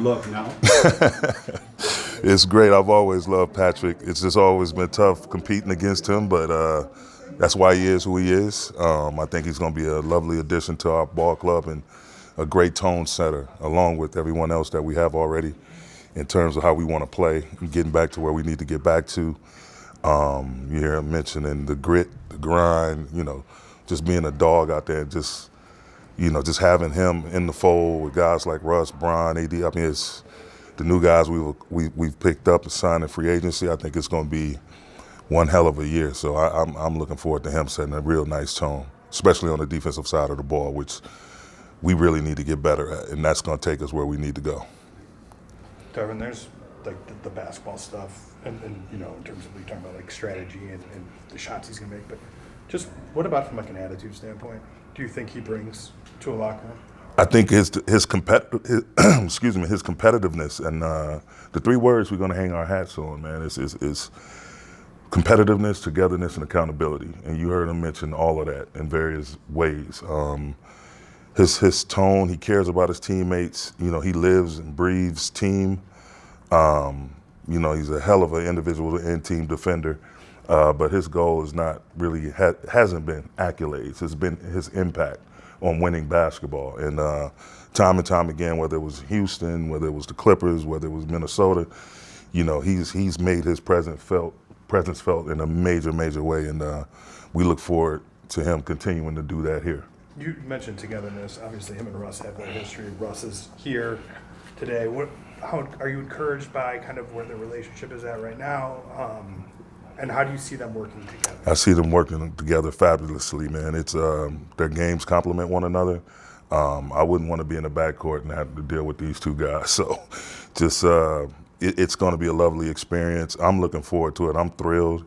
look now? It's great. I've always loved Patrick. It's just always been tough competing against him, but that's why he is who he is. I think he's going to be a lovely addition to our ball club and a great tone setter, along with everyone else that we have already in terms of how we want to play and getting back to where we need to get back to. You hear him mentioning the grit, the grind, just being a dog out there, just having him in the fold with guys like Russ, Brian, AD. I mean, it's the new guys we've picked up and signed in free agency. I think it's going to be one hell of a year. So I'm looking forward to him setting a real nice tone, especially on the defensive side of the ball, which we really need to get better at, and that's going to take us where we need to go. Darvin, there's like the basketball stuff, and in terms of we talking about like strategy and the shots he's going to make, but just what about from like an attitude standpoint? Do you think he brings to a locker room? I think his competitiveness, and the three words we're going to hang our hats on, man, is competitiveness, togetherness, and accountability. And you heard him mention all of that in various ways. His tone, he cares about his teammates. He lives and breathes team. He's a hell of an individual and team defender. But his goal is not really, hasn't been accolades. It's been his impact on winning basketball. And time and time again, whether it was Houston, whether it was the Clippers, whether it was Minnesota, he's made his presence felt in a major way. And we look forward to him continuing to do that here. You mentioned togetherness. Obviously, him and Russ have that history. Russ is here today. How are you encouraged by kind of where the relationship is at right now? And how do you see them working together? I see them working together fabulously, man. It's their games complement one another. I wouldn't want to be in the backcourt and have to deal with these two guys. So just it's going to be a lovely experience. I'm looking forward to it. I'm thrilled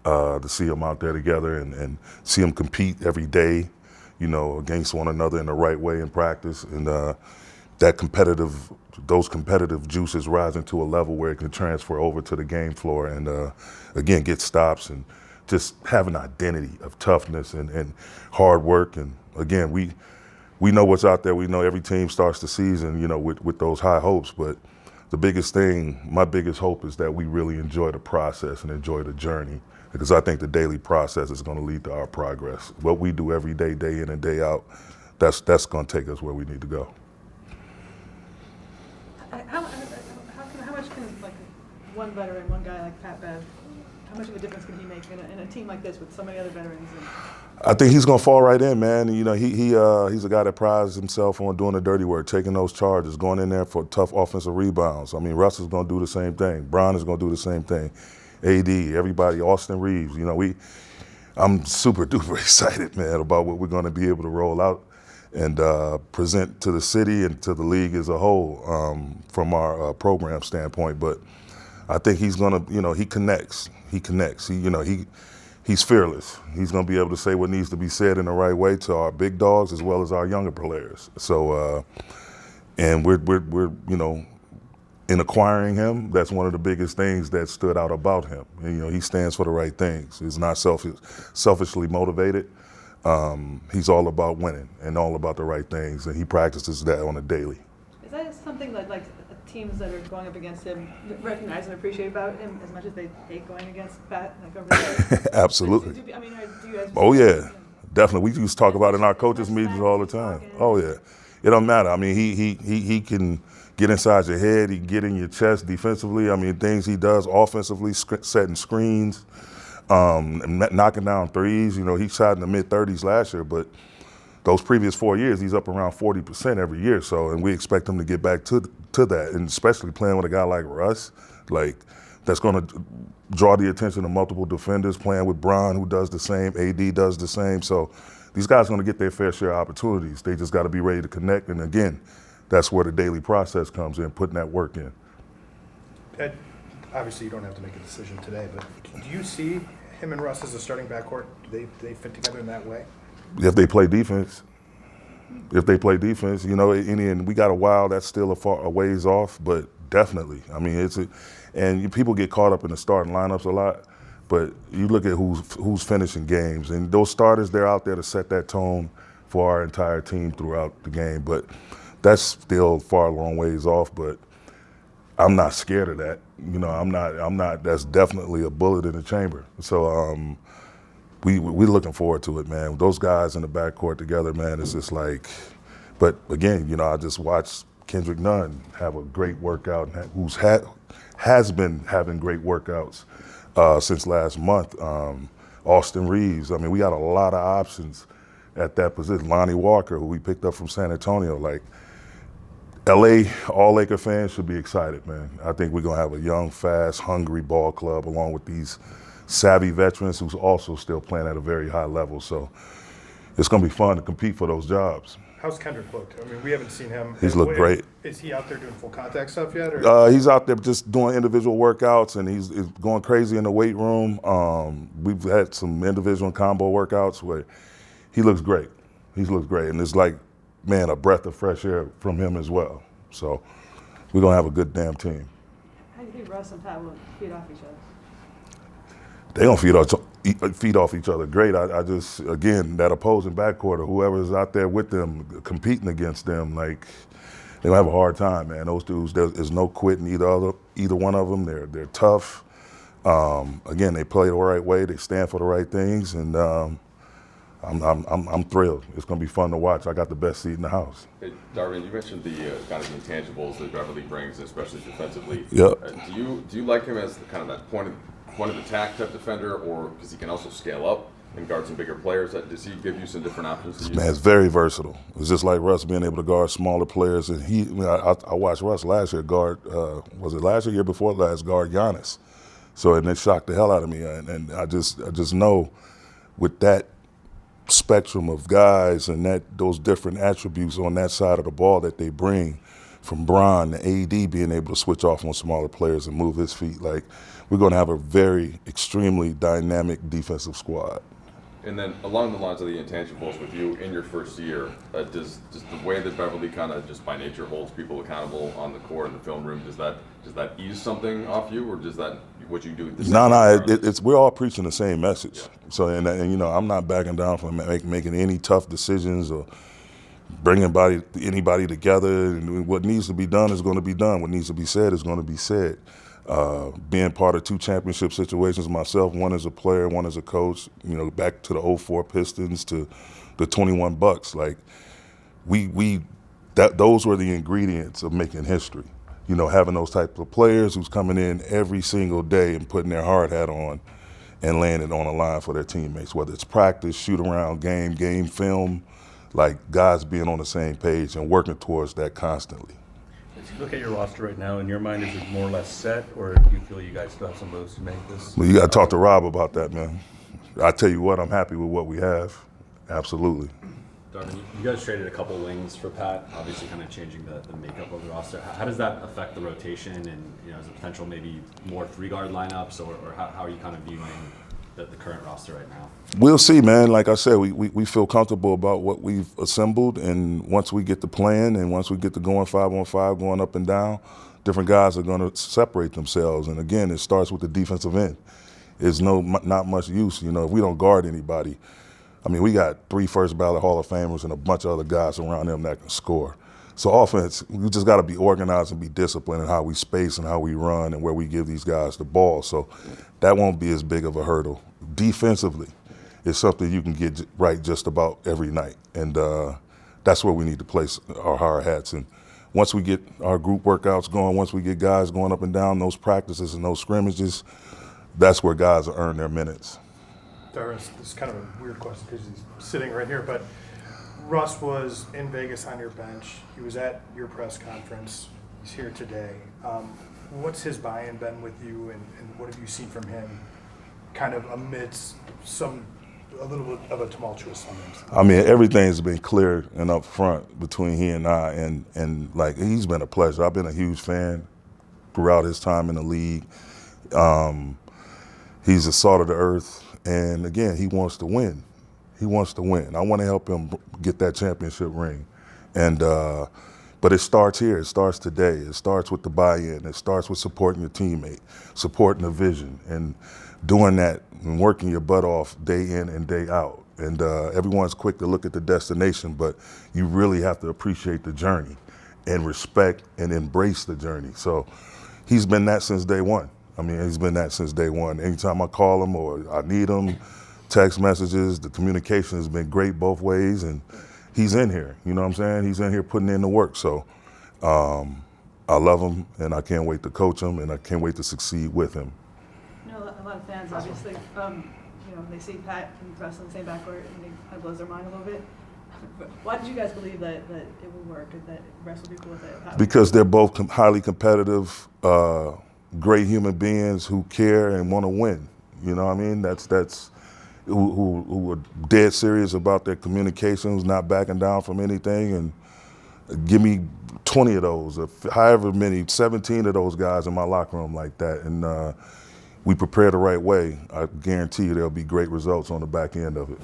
to see them out there together and see them compete every day, against one another in the right way in practice. And those competitive juices rising to a level where it can transfer over to the game floor and, again, get stops and just have an identity of toughness and hard work. And, again, we know what's out there. We know every team starts the season, with those high hopes. But the biggest thing, my biggest hope is that we really enjoy the process and enjoy the journey, because I think the daily process is going to lead to our progress. What we do every day, day in and day out, that's going to take us where we need to go. How much can like one veteran, one guy like Pat Bev, how much of a difference can he make in a team like this with so many other veterans? I think he's going to fall right in, man. He's a guy that prides himself on doing the dirty work, taking those charges, going in there for tough offensive rebounds. I mean, Russ is going to do the same thing. Brian is going to do the same thing. AD, everybody, Austin Reeves. I'm super duper excited, man, about what we're going to be able to roll out and present to the city and to the league as a whole from our program standpoint. But I think he's going to, he connects. He's fearless. He's going to be able to say what needs to be said in the right way to our big dogs as well as our younger players. So, and we're in acquiring him, that's one of the biggest things that stood out about him. And, he stands for the right things. He's not selfishly motivated. He's all about winning and all about the right things, and he practices that on a daily. Is that something that like teams that are going up against him recognize and appreciate about him as much as they hate going against Pat, like over there? Absolutely. Do you guys? Oh yeah, definitely. We used to talk about it in our coaches' meetings all the time. Oh yeah, it don't matter. I mean, he can get inside your head. He can get in your chest defensively. I mean, things he does offensively, setting screens. Knocking down threes. He shot in the mid-30s last year, but those previous 4 years, he's up around 40% every year. So, and we expect him to get back to that, and especially playing with a guy like Russ, that's going to draw the attention of multiple defenders, playing with Brian, who does the same, AD does the same. So these guys are going to get their fair share of opportunities. They just got to be ready to connect, and again, that's where the daily process comes in, putting that work in. Ed, obviously, you don't have to make a decision today, but do you see him and Russ as a starting backcourt? Do they fit together in that way? If they play defense. And we got a while. That's still a ways off, but definitely. I mean, and people get caught up in the starting lineups a lot, but you look at who's finishing games, and those starters, they're out there to set that tone for our entire team throughout the game. But that's still far long ways off, but I'm not scared of that. You know, I'm not, that's definitely a bullet in the chamber. So we're looking forward to it, man. Those guys in the backcourt together, man, it's just like, but again, you know, I just watched Kendrick Nunn have a great workout, has been having great workouts since last month. Austin Reeves, I mean, we got a lot of options at that position. Lonnie Walker, who we picked up from San Antonio, like, LA, all Laker fans should be excited, man. I think we're gonna have a young, fast, hungry ball club along with these savvy veterans who's also still playing at a very high level. So it's gonna be fun to compete for those jobs. How's Kendrick looked? I mean, we haven't seen him. He's looked great. Is he out there doing full contact stuff yet? Or? He's out there just doing individual workouts, and he's going crazy in the weight room. We've had some individual and combo workouts where he looks great. He looks great, and it's like, man, a breath of fresh air from him as well. So we're gonna have a good damn team. How do you think Russ and Pat will feed off each other? They gonna feed off each other great. I just, again, that opposing backcourt or whoever's out there with them, competing against them, like, they're gonna have a hard time, man. Those dudes, there's no quitting either one of them. They're tough. Again, they play the right way. They stand for the right things, and I'm thrilled. It's gonna be fun to watch. I got the best seat in the house. Hey, Darvin, you mentioned the kind of intangibles that Beverley brings, especially defensively. Yeah. Do you like him as the, kind of that point of attack type defender, or because he can also scale up and guard some bigger players? Does he give you some different options? To use? Man, it's very versatile. It's just like Russ being able to guard smaller players. And I watched Russ last year guard, was it last year before last, guard Giannis. So, and it shocked the hell out of me. And I just know with that spectrum of guys and those different attributes on that side of the ball that they bring, from Bron to AD being able to switch off on smaller players and move his feet, like, we're going to have a very extremely dynamic defensive squad. And then along the lines of the intangibles with you in your first year, does the way that Beverley kind of just by nature holds people accountable on the court and the film room, does that ease something off you, or does that what you do? It's we're all preaching the same message. Yeah. So and you know, I'm not backing down from making any tough decisions or bringing anybody together. And what needs to be done is going to be done. What needs to be said is going to be said. Being part of 2 championship situations myself, one as a player, one as a coach, you know, back to the 04 Pistons to the 21 Bucks, like those were the ingredients of making history. You know, having those types of players who's coming in every single day and putting their hard hat on and laying it on the line for their teammates, whether it's practice, shoot around, game film, like guys being on the same page and working towards that constantly. As you look at your roster right now, in your mind, is it more or less set, or do you feel you guys still have some moves to make this? Well, you got to talk to Rob about that, man. I tell you what, I'm happy with what we have. Absolutely. Darvin, you guys traded a couple wings for Pat, obviously kind of changing the makeup of the roster. How does that affect the rotation, and is the potential maybe more 3-guard lineups, or how are you kind of viewing the current roster right now? We'll see, man. Like I said, we feel comfortable about what we've assembled, and once we get the plan and once we get to going 5-on-5, going up and down, different guys are going to separate themselves. And again, it starts with the defensive end. There's not much use, if we don't guard anybody. I mean, we got 3 first ballot Hall of Famers and a bunch of other guys around them that can score. So offense, we just got to be organized and be disciplined in how we space and how we run and where we give these guys the ball. So that won't be as big of a hurdle. Defensively, it's something you can get right just about every night. And that's where we need to place our hard hats. And once we get our group workouts going, once we get guys going up and down those practices and those scrimmages, that's where guys will earn their minutes. Darvin, this is kind of a weird question because he's sitting right here, but Russ was in Vegas on your bench. He was at your press conference. He's here today. What's his buy-in been with you, and what have you seen from him kind of amidst a little bit of a tumultuous Sunday? I mean, everything's been clear and up front between he and I, and like, he's been a pleasure. I've been a huge fan throughout his time in the league. He's the salt of the earth, and again, he wants to win. He wants to win. I want to help him get that championship ring. And but it starts here. It starts today. It starts with the buy-in. It starts with supporting your teammate, supporting the vision, and doing that and working your butt off day in and day out. And everyone's quick to look at the destination, but you really have to appreciate the journey. and respect and embrace the journey. So he's been that since day one. I mean, he's been that since day one. Anytime I call him or I need him, text messages, the communication has been great both ways, and he's in here, you know what I'm saying? He's in here putting in the work. So I love him, and I can't wait to coach him, and I can't wait to succeed with him. You know, a lot of fans, obviously, you know, they see Pat and Russ in the same backcourt, and it kind of blows their mind a little bit. But why did you guys believe that it would work, and that Russ would be cool with it? Because they're both highly competitive, great human beings who care and want to win. You know what I mean? That's who are dead serious about their communications, not backing down from anything. And give me 20 of those, however many, 17 of those guys in my locker room like that. And we prepare the right way. I guarantee you there'll be great results on the back end of it.